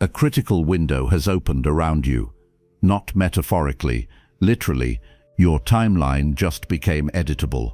A critical window has opened around you. Not metaphorically, literally, your timeline just became editable.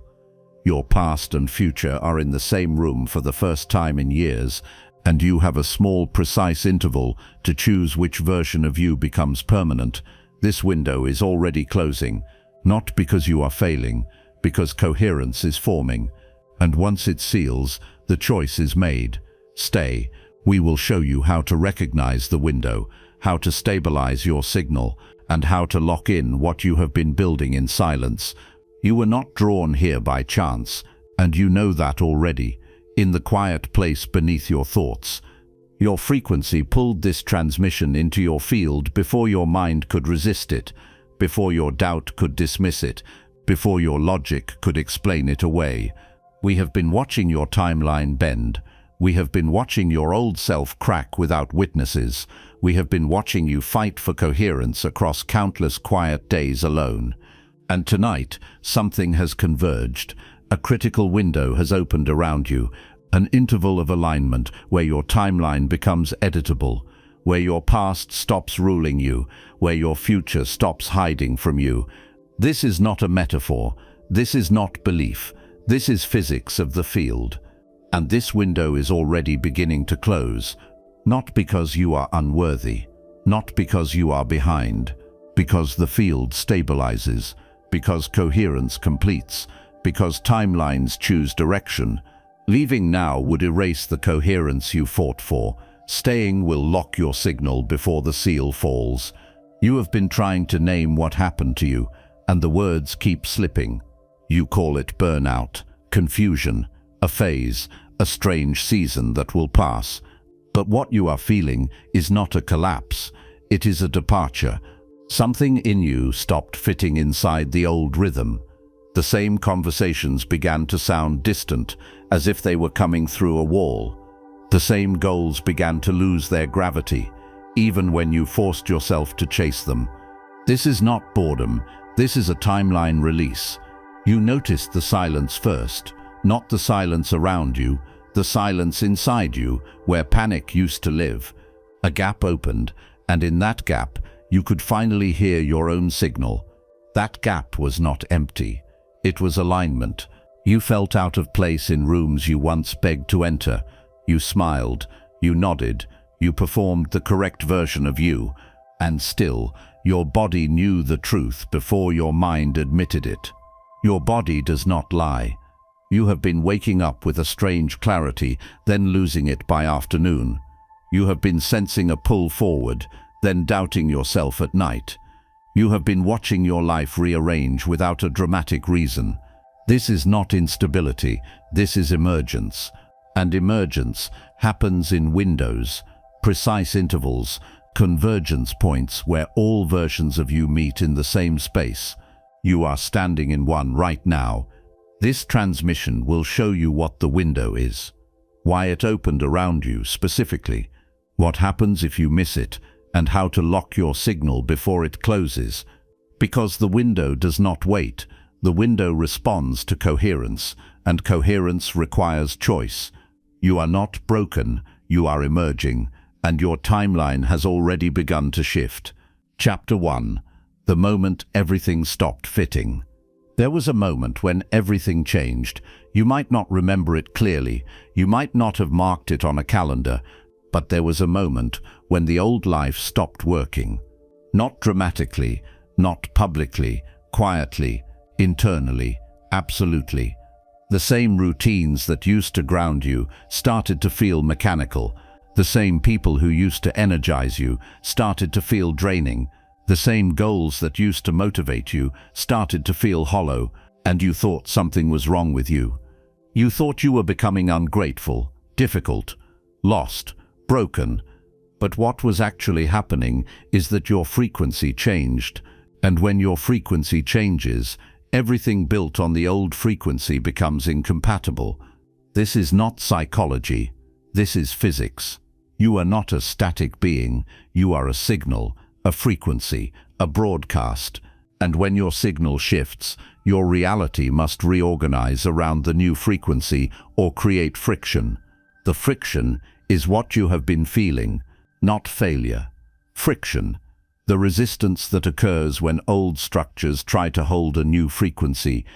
Your past and future are in the same room for the first time in years, and you have a small, precise interval to choose which version of you becomes permanent. This window is already closing, not because you are failing, because coherence is forming. And once it seals, the choice is made. Stay. We will show you how to recognize the window, how to stabilize your signal, and how to lock in what you have been building in silence. You were not drawn here by chance, and you know that already. In the quiet place beneath your thoughts, your frequency pulled this transmission into your field before your mind could resist it, before your doubt could dismiss it, before your logic could explain it away. We have been watching your timeline bend. We have been watching your old self crack without witnesses. We have been watching you fight for coherence across countless quiet days alone. And tonight, something has converged. A critical window has opened around you, an interval of alignment where your timeline becomes editable, where your past stops ruling you, where your future stops hiding from you. This is not a metaphor. This is not belief. This is physics of the field. And this window is already beginning to close, not because you are unworthy, not because you are behind, because the field stabilizes, because coherence completes, because timelines choose direction. Leaving now would erase the coherence you fought for. Staying will lock your signal before the seal falls. You have been trying to name what happened to you, and the words keep slipping. You call it burnout, confusion, a phase, a strange season that will pass. But what you are feeling is not a collapse. It is a departure. Something in you stopped fitting inside the old rhythm. The same conversations began to sound distant, as if they were coming through a wall. The same goals began to lose their gravity, even when you forced yourself to chase them. This is not boredom. This is a timeline release. You noticed the silence first, not the silence around you, the silence inside you, where panic used to live. A gap opened, and in that gap, you could finally hear your own signal. That gap was not empty. It was alignment. You felt out of place in rooms you once begged to enter. You smiled, you nodded, you performed the correct version of you, and still, your body knew the truth before your mind admitted it. Your body does not lie. You have been waking up with a strange clarity, then losing it by afternoon. You have been sensing a pull forward, then doubting yourself at night. You have been watching your life rearrange without a dramatic reason. This is not instability, this is emergence. And emergence happens in windows, precise intervals, convergence points where all versions of you meet in the same space. You are standing in one right now. This transmission will show you what the window is, why it opened around you specifically, what happens if you miss it, and how to lock your signal before it closes. Because the window does not wait, the window responds to coherence, and coherence requires choice. You are not broken, you are emerging, and your timeline has already begun to shift. Chapter 1. The moment everything stopped fitting. There was a moment when everything changed. You might not remember it clearly, you might not have marked it on a calendar, but there was a moment when the old life stopped working. Not dramatically, not publicly, quietly, internally, absolutely. The same routines that used to ground you started to feel mechanical. The same people who used to energize you started to feel draining. The same goals that used to motivate you started to feel hollow, and you thought something was wrong with you. You thought you were becoming ungrateful, difficult, lost, broken. But what was actually happening is that your frequency changed, and when your frequency changes, everything built on the old frequency becomes incompatible. This is not psychology. This is physics. You are not a static being. You are a signal, a frequency, a broadcast. And when your signal shifts, your reality must reorganize around the new frequency or create friction. The friction is what you have been feeling. not failure. Friction, the resistance that occurs when old structures try to hold a new frequency.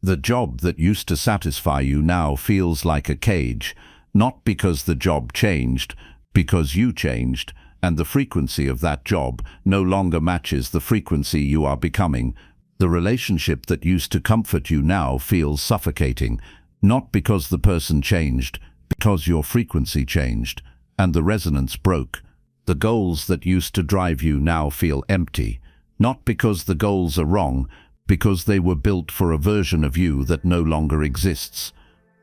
The job that used to satisfy you now feels like a cage, not because the job changed, because you changed, and the frequency of that job no longer matches the frequency you are becoming. The relationship that used to comfort you now feels suffocating, not because the person changed, because your frequency changed, and the resonance broke. The goals that used to drive you now feel empty, not because the goals are wrong, because they were built for a version of you that no longer exists.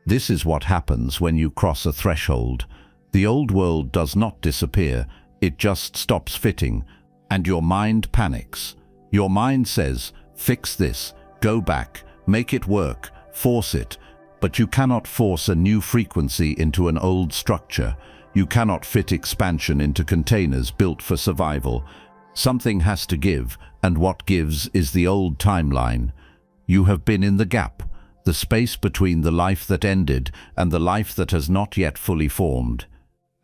This is what happens when you cross a threshold. The old world does not disappear, it just stops fitting, and your mind panics. Your mind says, fix this, go back, make it work, force it. But you cannot force a new frequency into an old structure. You cannot fit expansion into containers built for survival. Something has to give, and what gives is the old timeline. You have been in the gap, the space between the life that ended and the life that has not yet fully formed.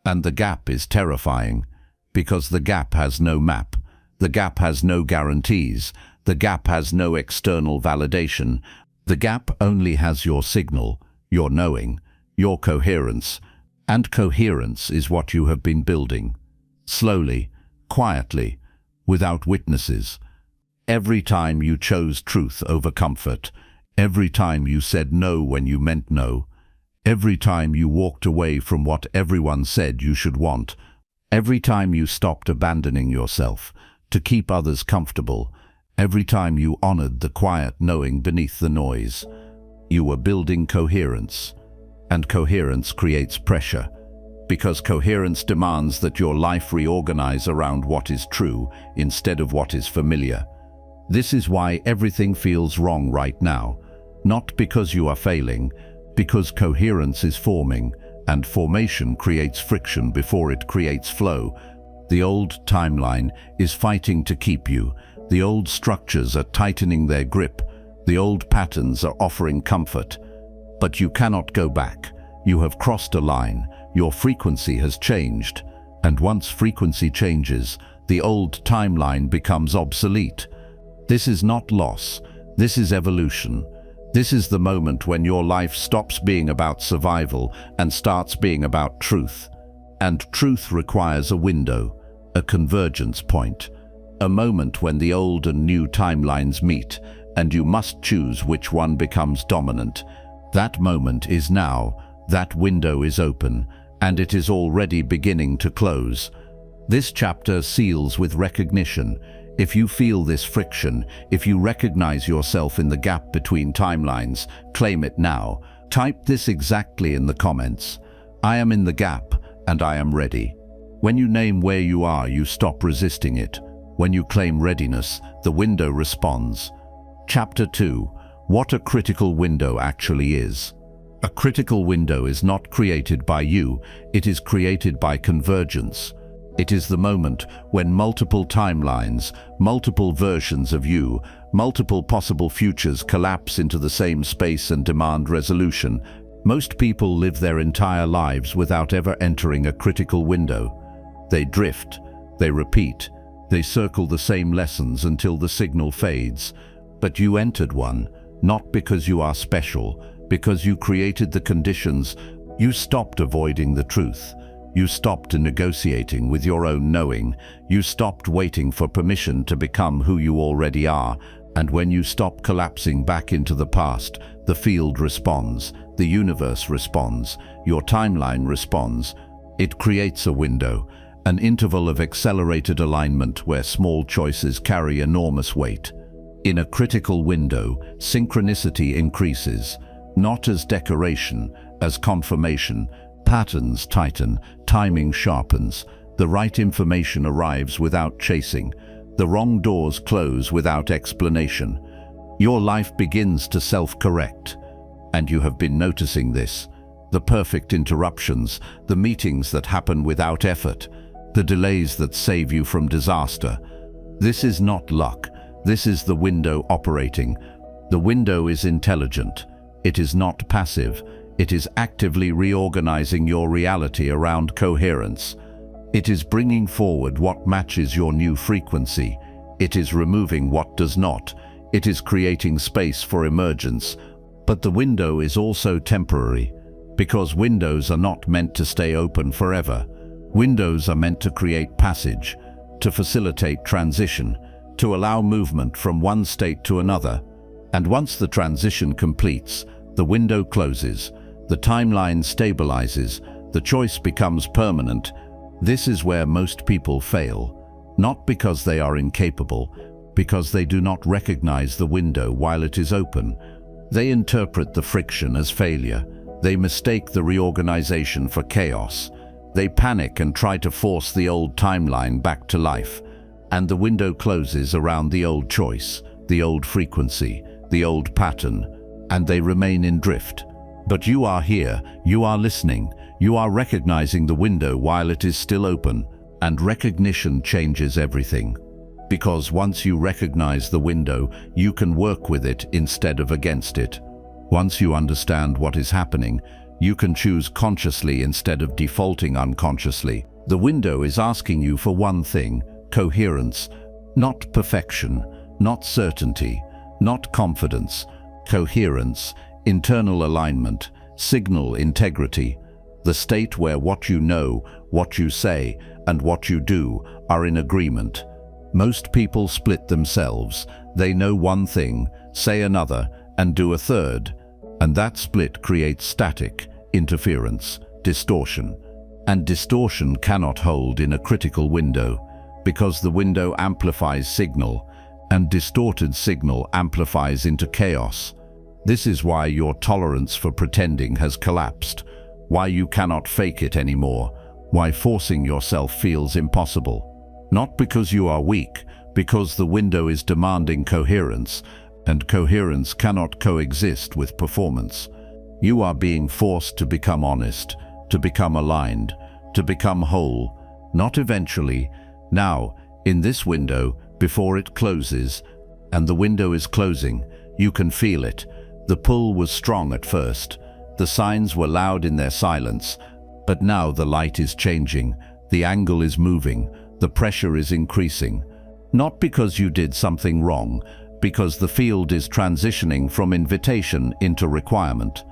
And the gap is terrifying, because the gap has no map. The gap has no guarantees. The gap has no external validation. The gap only has your signal, your knowing, your coherence. And coherence is what you have been building. Slowly, quietly, without witnesses. Every time you chose truth over comfort. Every time you said no when you meant no. Every time you walked away from what everyone said you should want. Every time you stopped abandoning yourself to keep others comfortable. Every time you honored the quiet knowing beneath the noise. You were building coherence. And coherence creates pressure, because coherence demands that your life reorganize around what is true instead of what is familiar. This is why everything feels wrong right now, not because you are failing, because coherence is forming, and formation creates friction before it creates flow. The old timeline is fighting to keep you. The old structures are tightening their grip. The old patterns are offering comfort. But you cannot go back. You have crossed a line. Your frequency has changed. And once frequency changes, the old timeline becomes obsolete. This is not loss. This is evolution. This is the moment when your life stops being about survival and starts being about truth. And truth requires a window, a convergence point, a moment when the old and new timelines meet, and you must choose which one becomes dominant. That moment is now, that window is open, and it is already beginning to close. This chapter seals with recognition. If you feel this friction, if you recognize yourself in the gap between timelines, claim it now. Type this exactly in the comments. I am in the gap, and I am ready. When you name where you are, you stop resisting it. When you claim readiness, the window responds. Chapter 2. What a critical window actually is. A critical window is not created by you, it is created by convergence. It is the moment when multiple timelines, multiple versions of you, multiple possible futures collapse into the same space and demand resolution. Most people live their entire lives without ever entering a critical window. They drift, they repeat, they circle the same lessons until the signal fades. But you entered one, not because you are special, because you created the conditions. You stopped avoiding the truth. You stopped negotiating with your own knowing. You stopped waiting for permission to become who you already are. And when you stop collapsing back into the past, the field responds, the universe responds, your timeline responds. It creates a window, an interval of accelerated alignment where small choices carry enormous weight. In a critical window, synchronicity increases, not as decoration, as confirmation. Patterns tighten, timing sharpens, the right information arrives without chasing, the wrong doors close without explanation. Your life begins to self-correct, and you have been noticing this. The perfect interruptions, the meetings that happen without effort, the delays that save you from disaster. This is not luck, this is the window operating. The window is intelligent, it is not passive. It is actively reorganizing your reality around coherence. It is bringing forward what matches your new frequency. It is removing what does not. It is creating space for emergence. But the window is also temporary, because windows are not meant to stay open forever. Windows are meant to create passage, to facilitate transition, to allow movement from one state to another. And once the transition completes, the window closes, the timeline stabilizes, the choice becomes permanent. This is where most people fail, not because they are incapable, because they do not recognize the window while it is open. They interpret the friction as failure. They mistake the reorganization for chaos. They panic and try to force the old timeline back to life. And the window closes around the old choice, the old frequency, the old pattern, and they remain in drift. But you are here, you are listening, you are recognizing the window while it is still open, and recognition changes everything. Because once you recognize the window, you can work with it instead of against it. Once you understand what is happening, you can choose consciously instead of defaulting unconsciously. The window is asking you for one thing: coherence, not perfection, not certainty, not confidence. Coherence, internal alignment, signal integrity, the state where what you know, what you say, and what you do are in agreement. Most people split themselves. They know one thing, say another, and do a third. And that split creates static, interference, distortion. And distortion cannot hold in a critical window, because the window amplifies signal, and distorted signal amplifies into chaos. This is why your tolerance for pretending has collapsed, why you cannot fake it anymore, why forcing yourself feels impossible. Not because you are weak, because the window is demanding coherence, and coherence cannot coexist with performance. You are being forced to become honest, to become aligned, to become whole, not eventually, now, in this window, before it closes. And the window is closing. You can feel it. The pull was strong at first. The signs were loud in their silence. But now the light is changing. The angle is moving. The pressure is increasing. Not because you did something wrong, because the field is transitioning from invitation into requirement.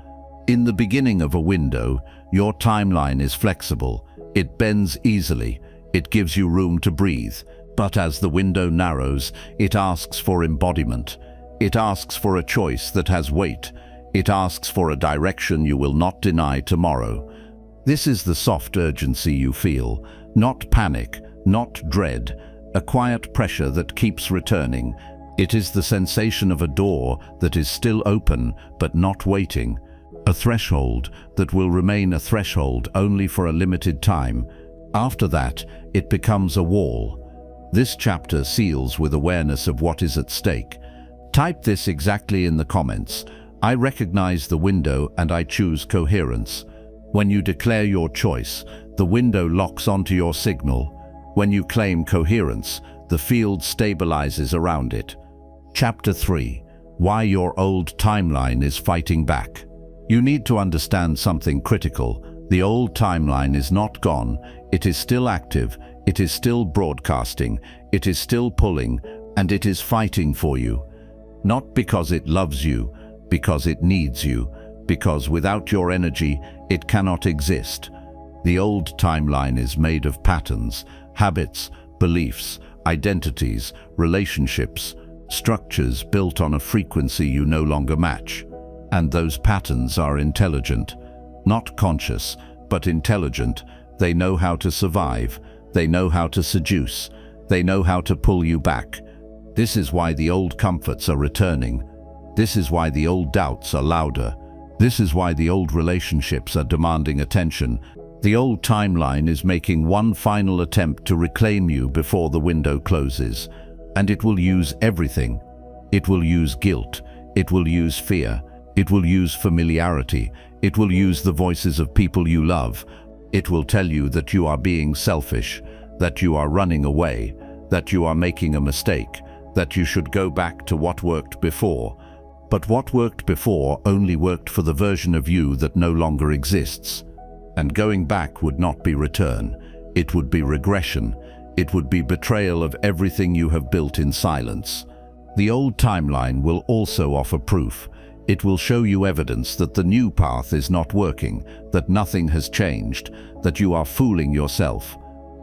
In the beginning of a window, your timeline is flexible. It bends easily. It gives you room to breathe. But as the window narrows, it asks for embodiment. It asks for a choice that has weight. It asks for a direction you will not deny tomorrow. This is the soft urgency you feel, not panic, not dread, a quiet pressure that keeps returning. It is the sensation of a door that is still open but not waiting, a threshold that will remain a threshold only for a limited time. After that, it becomes a wall. This chapter seals with awareness of what is at stake. Type this exactly in the comments. I recognize the window and I choose coherence. When you declare your choice, the window locks onto your signal. When you claim coherence, the field stabilizes around it. Chapter 3. Why your old timeline is fighting back. You need to understand something critical. The old timeline is not gone. It is still active. It is still broadcasting. It is still pulling, and it is fighting for you. Not because it loves you, because it needs you, because without your energy, it cannot exist. The old timeline is made of patterns, habits, beliefs, identities, relationships, structures built on a frequency you no longer match. And those patterns are intelligent, not conscious, but intelligent. They know how to survive. They know how to seduce. They know how to pull you back. This is why the old comforts are returning. This is why the old doubts are louder. This is why the old relationships are demanding attention. The old timeline is making one final attempt to reclaim you before the window closes. And it will use everything. It will use guilt. It will use fear. It will use familiarity. It will use the voices of people you love. It will tell you that you are being selfish, that you are running away, that you are making a mistake, that you should go back to what worked before. But what worked before only worked for the version of you that no longer exists. And going back would not be return. It would be regression. It would be betrayal of everything you have built in silence. The old timeline will also offer proof. It will show you evidence that the new path is not working, that nothing has changed, that you are fooling yourself.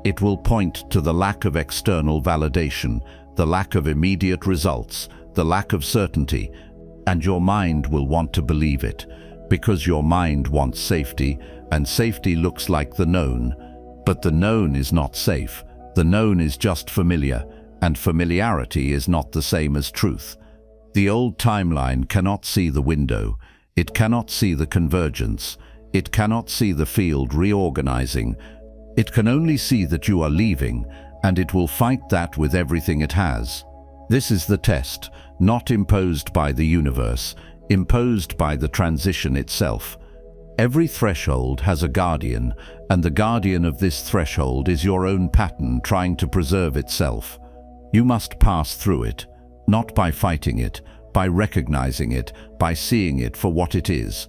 It will point to the lack of external validation, the lack of immediate results, the lack of certainty, and your mind will want to believe it, because your mind wants safety, and safety looks like the known. But the known is not safe. The known is just familiar, and familiarity is not the same as truth. The old timeline cannot see the window. It cannot see the convergence. It cannot see the field reorganizing. It can only see that you are leaving, and it will fight that with everything it has. This is the test, not imposed by the universe, imposed by the transition itself. Every threshold has a guardian, and the guardian of this threshold is your own pattern trying to preserve itself. You must pass through it, not by fighting it, by recognizing it, by seeing it for what it is.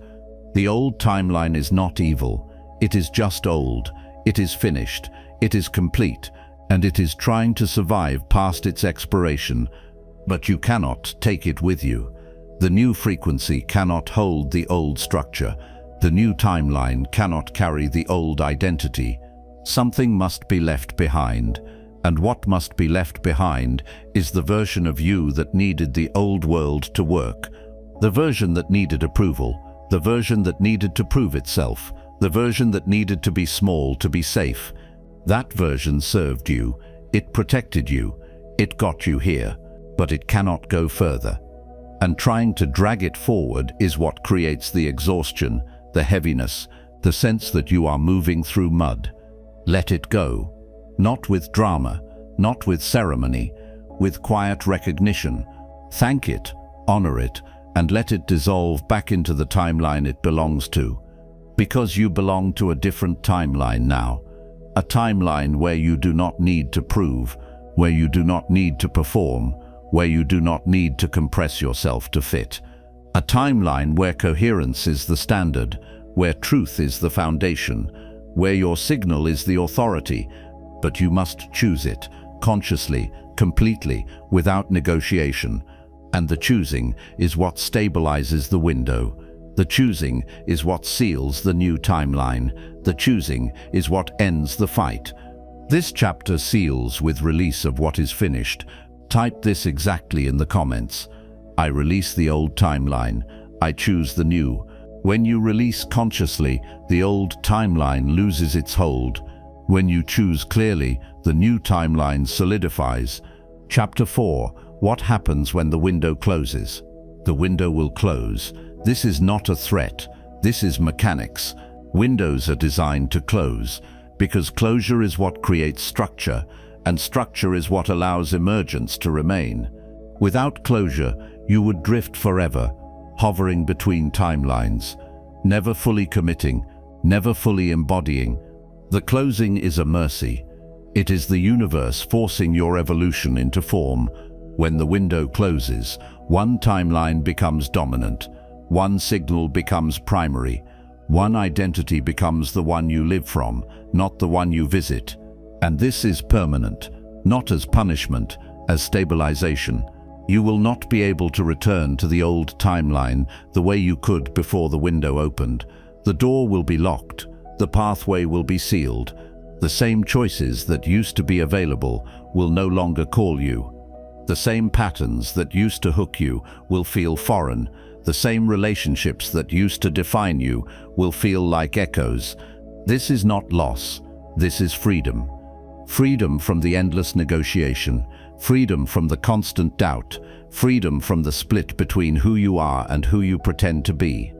The old timeline is not evil. It is just old. It is finished. It is complete, and it is trying to survive past its expiration. But you cannot take it with you. The new frequency cannot hold the old structure. The new timeline cannot carry the old identity. Something must be left behind, and what must be left behind is the version of you that needed the old world to work, the version that needed approval, the version that needed to prove itself, the version that needed to be small to be safe. That version served you, it protected you, it got you here, but it cannot go further. And trying to drag it forward is what creates the exhaustion, the heaviness, the sense that you are moving through mud. Let it go. Not with drama, not with ceremony, with quiet recognition. Thank it, honor it, and let it dissolve back into the timeline it belongs to. Because you belong to a different timeline now. A timeline where you do not need to prove, where you do not need to perform, where you do not need to compress yourself to fit. A timeline where coherence is the standard, where truth is the foundation, where your signal is the authority, but you must choose it, consciously, completely, without negotiation. And the choosing is what stabilizes the window. The choosing is what seals the new timeline. The choosing is what ends the fight. This chapter seals with release of what is finished. Type this exactly in the comments. I release the old timeline. I choose the new. When you release consciously, the old timeline loses its hold. When you choose clearly, the new timeline solidifies. Chapter 4. What happens when the window closes? The window will close. This is not a threat. This is mechanics. Windows are designed to close, because closure is what creates structure, and structure is what allows emergence to remain. Without closure, you would drift forever, hovering between timelines, never fully committing, never fully embodying. The closing is a mercy. It is the universe forcing your evolution into form. When the window closes, one timeline becomes dominant, one signal becomes primary, one identity becomes the one you live from, not the one you visit. And this is permanent, not as punishment, as stabilization. You will not be able to return to the old timeline the way you could before the window opened. The door will be locked. The pathway will be sealed. The same choices that used to be available will no longer call you. The same patterns that used to hook you will feel foreign. The same relationships that used to define you will feel like echoes. This is not loss. This is freedom. Freedom from the endless negotiation. Freedom from the constant doubt. Freedom from the split between who you are and who you pretend to be.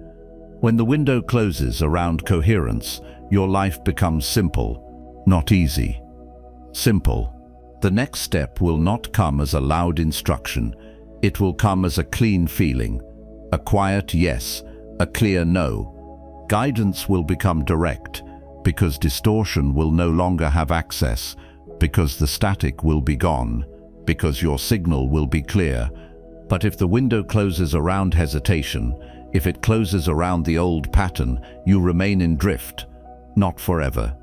When the window closes around coherence, your life becomes simple, not easy. Simple. The next step will not come as a loud instruction. It will come as a clean feeling, a quiet yes, a clear no. Guidance will become direct, because distortion will no longer have access, because the static will be gone, because your signal will be clear. But if the window closes around hesitation, if it closes around the old pattern, you remain in drift, not forever.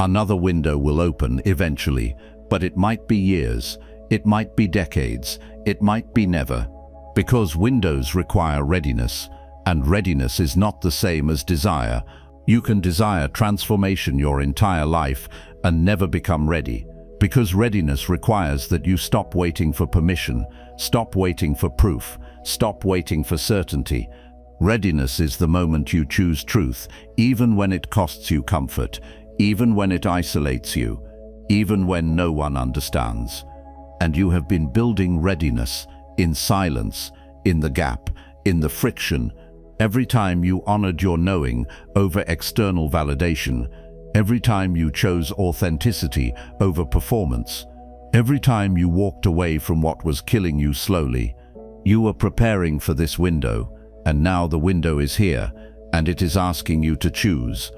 Another window will open eventually, but it might be years, it might be decades, it might be never. Because windows require readiness, and readiness is not the same as desire. You can desire transformation your entire life and never become ready. Because readiness requires that you stop waiting for permission, stop waiting for proof, stop waiting for certainty. Readiness is the moment you choose truth, even when it costs you comfort, even when it isolates you, even when no one understands. And you have been building readiness in silence, in the gap, in the friction. Every time you honored your knowing over external validation, every time you chose authenticity over performance, every time you walked away from what was killing you slowly, you were preparing for this window, and now the window is here, and it is asking you to choose.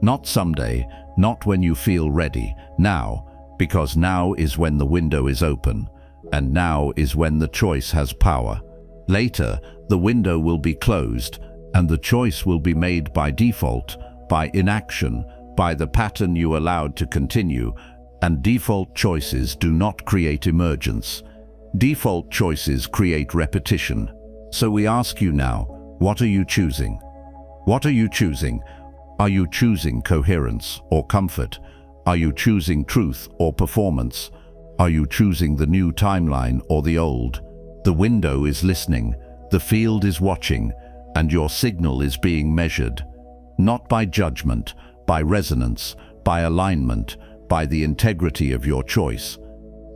Not someday, not when you feel ready, now, because now is when the window is open, and now is when the choice has power. Later, the window will be closed, and the choice will be made by default, by inaction, by the pattern you allowed to continue, and default choices do not create emergence. Default choices create repetition. So we ask you now, what are you choosing? What are you choosing? Are you choosing coherence or comfort? Are you choosing truth or performance? Are you choosing the new timeline or the old? The window is listening, the field is watching, and your signal is being measured. Not by judgment, by resonance, by alignment, by the integrity of your choice.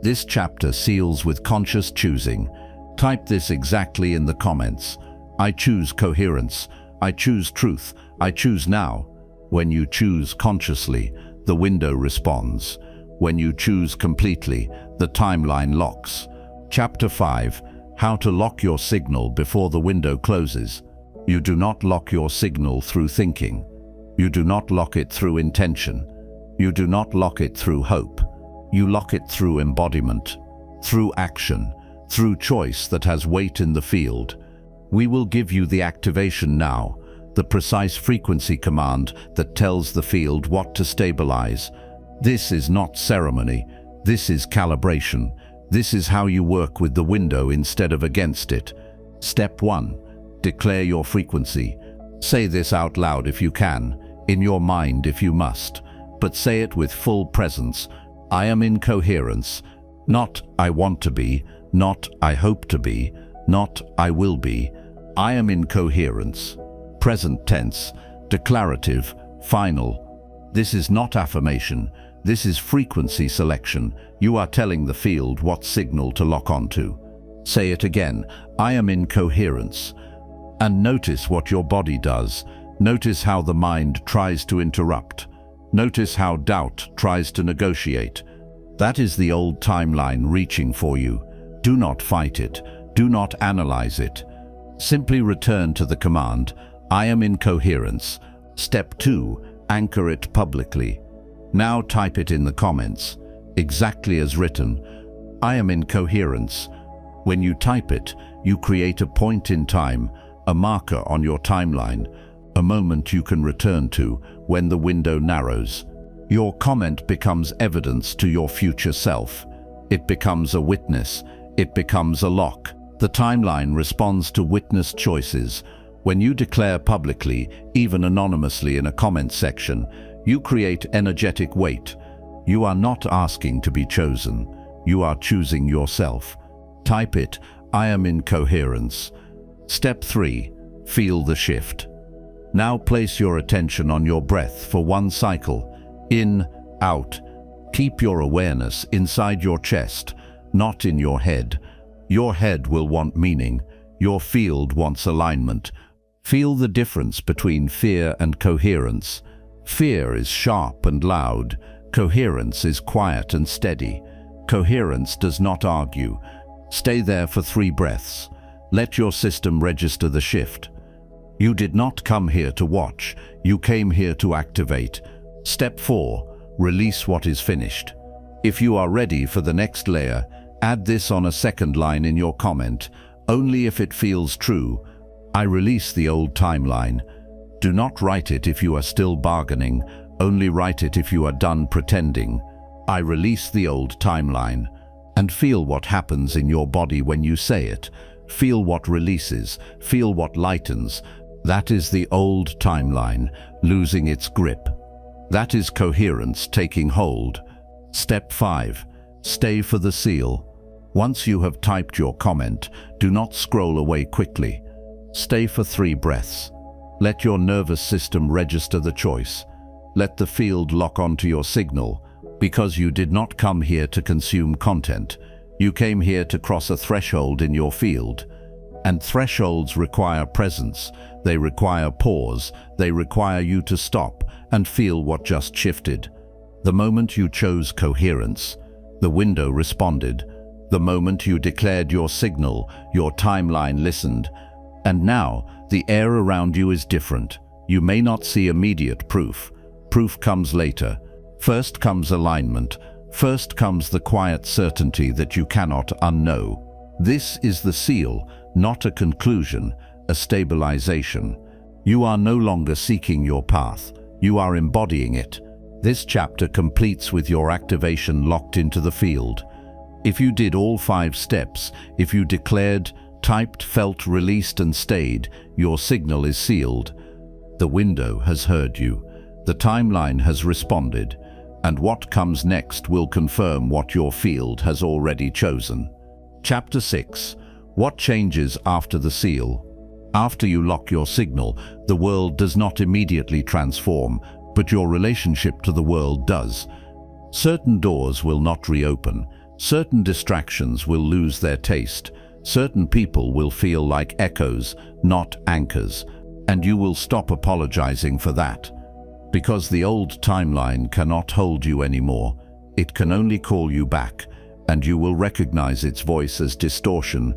This chapter seals with conscious choosing. Type this exactly in the comments. I choose coherence. I choose truth. I choose now. When you choose consciously, the window responds. When you choose completely, the timeline locks. Chapter 5. How to lock your signal before the window closes. You do not lock your signal through thinking. You do not lock it through intention. You do not lock it through hope. You lock it through embodiment, through action, through choice that has weight in the field. We will give you the activation now, the precise frequency command that tells the field what to stabilize. This is not ceremony. This is calibration. This is how you work with the window instead of against it. Step 1. Declare your frequency. Say this out loud if you can, in your mind if you must, but say it with full presence. I am in coherence. Not I want to be, not I hope to be, not I will be. I am in coherence. Present tense, declarative, final. This is not affirmation. This is frequency selection. You are telling the field what signal to lock onto. Say it again. I am in coherence. And notice what your body does. Notice how the mind tries to interrupt. Notice how doubt tries to negotiate. That is the old timeline reaching for you. Do not fight it. Do not analyze it. Simply return to the command, I am in coherence. Step 2. Anchor it publicly. Now type it in the comments, exactly as written. I am in coherence. When you type it, you create a point in time, a marker on your timeline, a moment you can return to when the window narrows. Your comment becomes evidence to your future self. It becomes a witness. It becomes a lock. The timeline responds to witness choices. When you declare publicly, even anonymously in a comment section, you create energetic weight. You are not asking to be chosen. You are choosing yourself. Type it, I am in coherence. Step 3. Feel the shift. Now place your attention on your breath for one cycle. In, out. Keep your awareness inside your chest, not in your head. Your head will want meaning. Your field wants alignment. Feel the difference between fear and coherence. Fear is sharp and loud. Coherence is quiet and steady. Coherence does not argue. Stay there for 3 breaths. Let your system register the shift. You did not come here to watch. You came here to activate. Step 4. Release what is finished. If you are ready for the next layer, add this on a second line in your comment, only if it feels true. I release the old timeline. Do not write it if you are still bargaining. Only write it if you are done pretending. I release the old timeline. And feel what happens in your body when you say it. Feel what releases, feel what lightens. That is the old timeline, losing its grip. That is coherence taking hold. Step 5. Stay for the seal. Once you have typed your comment, do not scroll away quickly. Stay for 3 breaths. Let your nervous system register the choice. Let the field lock onto your signal, because you did not come here to consume content. You came here to cross a threshold in your field. And thresholds require presence. They require pause. They require you to stop and feel what just shifted. The moment you chose coherence, the window responded. The moment you declared your signal, your timeline listened. And now, the air around you is different. You may not see immediate proof. Proof comes later. First comes alignment. First comes the quiet certainty that you cannot unknow. This is the seal, not a conclusion, a stabilization. You are no longer seeking your path. You are embodying it. This chapter completes with your activation locked into the field. If you did all 5 steps, if you declared, typed, felt, released and stayed, your signal is sealed. The window has heard you. The timeline has responded. And what comes next will confirm what your field has already chosen. Chapter 6. What changes after the seal? After you lock your signal, the world does not immediately transform, but your relationship to the world does. Certain doors will not reopen. Certain distractions will lose their taste. Certain people will feel like echoes, not anchors. And you will stop apologizing for that. Because the old timeline cannot hold you anymore. It can only call you back, and you will recognize its voice as distortion.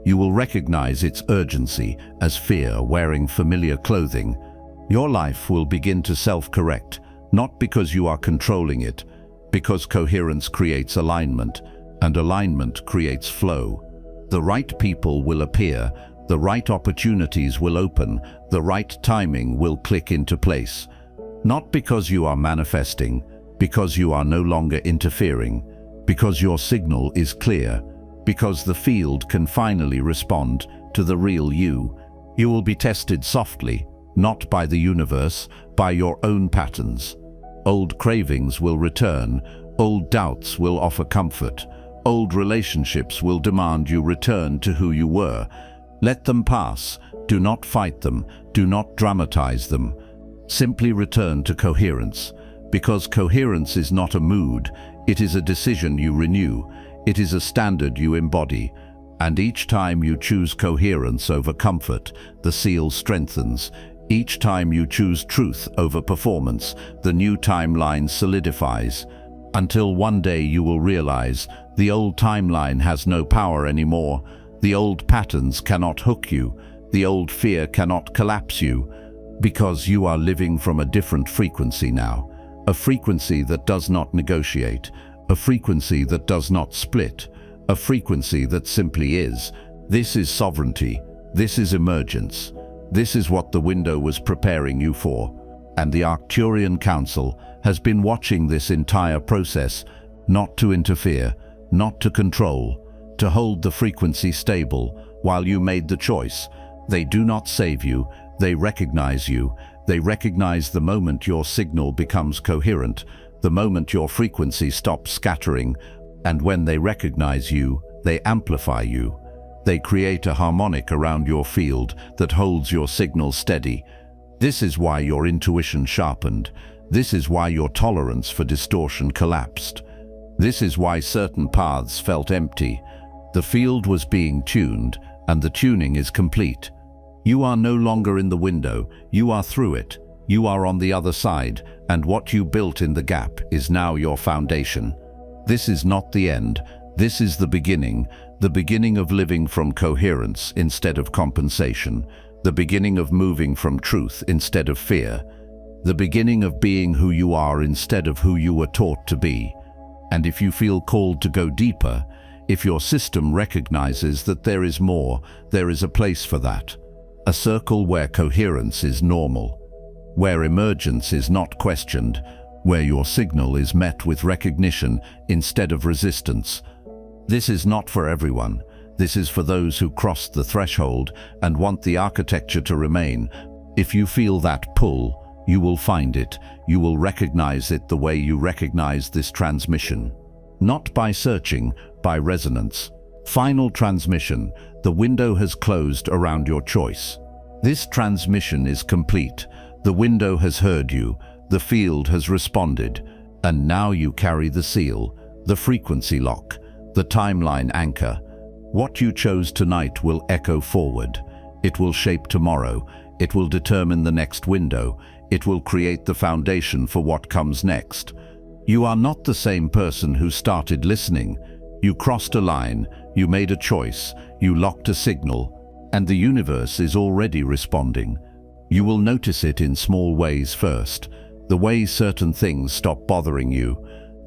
You will recognize its urgency as fear wearing familiar clothing. Your life will begin to self-correct, not because you are controlling it, because coherence creates alignment, and alignment creates flow. The right people will appear, the right opportunities will open, the right timing will click into place. Not because you are manifesting, because you are no longer interfering, because your signal is clear, because the field can finally respond to the real you. You will be tested softly, not by the universe, by your own patterns. Old cravings will return, old doubts will offer comfort, old relationships will demand you return to who you were. Let them pass, do not fight them, do not dramatize them. Simply return to coherence, because coherence is not a mood, it is a decision you renew, it is a standard you embody, and each time you choose coherence over comfort, the seal strengthens. Each time you choose truth over performance, the new timeline solidifies, until one day you will realize the old timeline has no power anymore, the old patterns cannot hook you, the old fear cannot collapse you, because you are living from a different frequency now, a frequency that does not negotiate, a frequency that does not split, a frequency that simply is. This is sovereignty, this is emergence, this is what the window was preparing you for, and the Arcturian Council has been watching this entire process, not to interfere, not to control, to hold the frequency stable while you made the choice. They do not save you, they recognize you. They recognize the moment your signal becomes coherent, the moment your frequency stops scattering, and when they recognize you, they amplify you. They create a harmonic around your field that holds your signal steady. This is why your intuition sharpened. This is why your tolerance for distortion collapsed. This is why certain paths felt empty. The field was being tuned, and the tuning is complete. You are no longer in the window, you are through it. You are on the other side, and what you built in the gap is now your foundation. This is not the end, this is the beginning of living from coherence instead of compensation, the beginning of moving from truth instead of fear, the beginning of being who you are instead of who you were taught to be. And if you feel called to go deeper, if your system recognizes that there is more, there is a place for that. A circle where coherence is normal. where emergence is not questioned, where your signal is met with recognition instead of resistance. This is not for everyone. This is for those who crossed the threshold and want the architecture to remain. If you feel that pull, you will find it. You will recognize it the way you recognize this transmission. Not by searching, by resonance. Final transmission. The window has closed around your choice. This transmission is complete. The window has heard you. The field has responded. And now you carry the seal, the frequency lock, the timeline anchor. What you chose tonight will echo forward. It will shape tomorrow. It will determine the next window. It will create the foundation for what comes next. You are not the same person who started listening. You crossed a line, you made a choice, you locked a signal, and the universe is already responding. You will notice it in small ways first. The way certain things stop bothering you.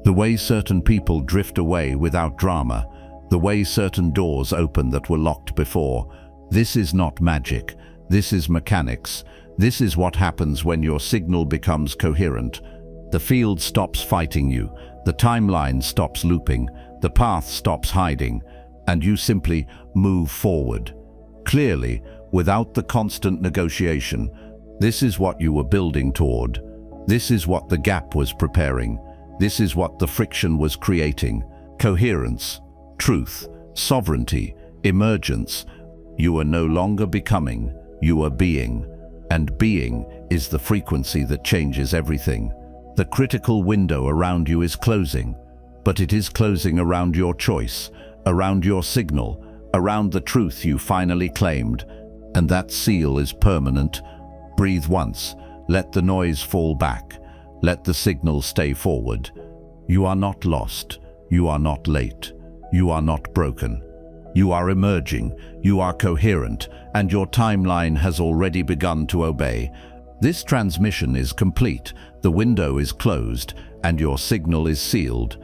The way certain people drift away without drama. The way certain doors open that were locked before. This is not magic. This is mechanics. This is what happens when your signal becomes coherent. The field stops fighting you. The timeline stops looping. The path stops hiding. And you simply move forward. Clearly, without the constant negotiation. This is what you were building toward. This is what the gap was preparing. This is what the friction was creating. Coherence, truth, sovereignty, emergence. You are no longer becoming, you are being. And being is the frequency that changes everything. The critical window around you is closing, but it is closing around your choice, around your signal, around the truth you finally claimed. And that seal is permanent. Breathe once. Let the noise fall back. Let the signal stay forward. You are not lost. You are not late. You are not broken. You are emerging. You are coherent, and your timeline has already begun to obey. This transmission is complete. The window is closed, and your signal is sealed.